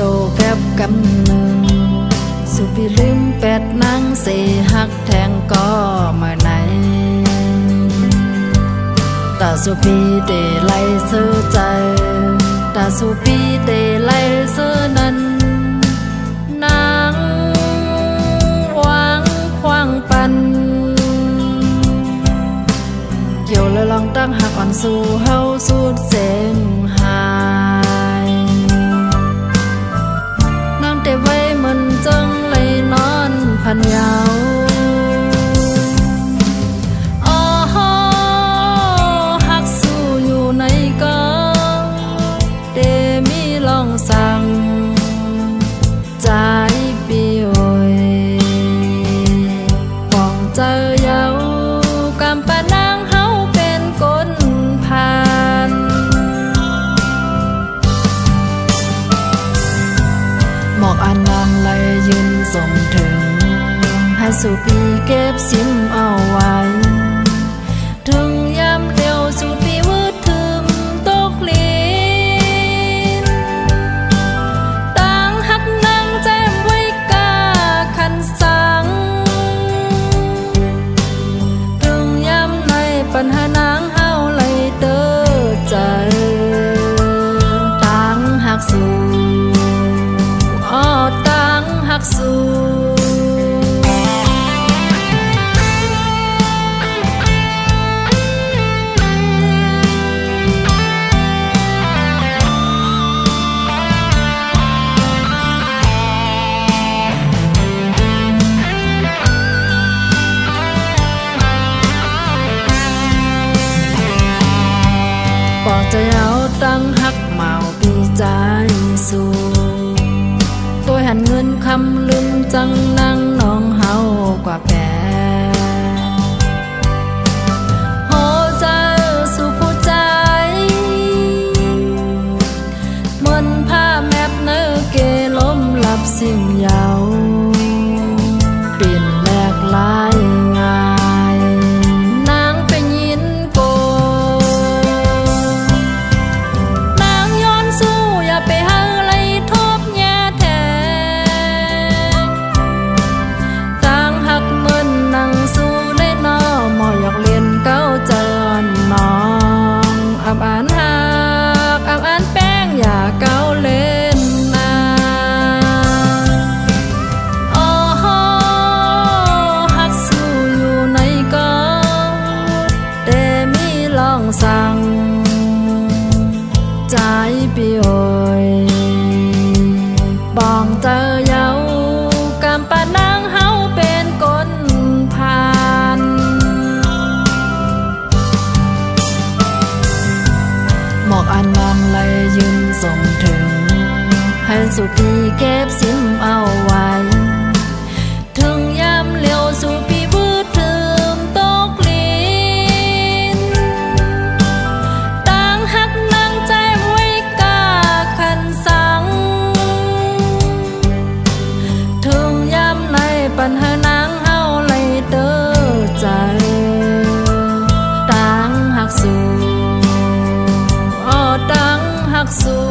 โจแก็บกำหนึ่งสุพิลืมแปดนางเสหักแทงก็มาไหนตาสุพีเดไลเสื้อใจตาสุพีเดไลเสื้อนั้นนางวางควางปันเกี่ยวเลยลองตั้งหักอ่อนสู่เฮาสุดเสียงหายนางแต่ไว้มันจังเลยนอนพันยาวสั่งใจปีโอยปองเจอเยากำปะนางเฮาเป็นคนผ่านหมอกอันนางเลยยืนส่งถึงให้สุปีเก็บซิมเอาไว้ถึงยามเดียวสุปีวืดถึมตกลีปัญหานางเฮาเลยเด้อใจตั้งหักสู่อ้อตั้งหักสู่จะเอาตั้งหักเมาปีใจสู่ตัวหันเงินคำลืมจังนั่งน้องเฮากว่าแปรโหใจสู่ผู้ใจเหมือนผ้าแมบเนื้อเกล้มหลับสิ่งยาวเปลี่ยนแหลกลายง่ายนางเป็นยินโกไปหาอะไรทบแย่แทงตั้งหักมึนนั่งสู้เลยนอมออยากเรียนเก้าเจอน้องอับอ่านหักอับอ่านแป้งอย่าเก้าเล่นนาอ๋อหักสู้อยู่ในก็แต่มีลองสั่งใจปีโอยบองเจอเยากำปะนางเฮาเป็นคนผ่านหมอกอันนองเลยยืนส่งถึงให้สุพีเก็บซิมเอาไว้ถึงยามเลี้ยวสุพีวืดถึมตกลีนตั้งหักนางใจไว้กาคันสั่งถึงยามในปัญหานางเฮาเลยเด้อใจตั้งหักสู่อ้อตั้งหักสู่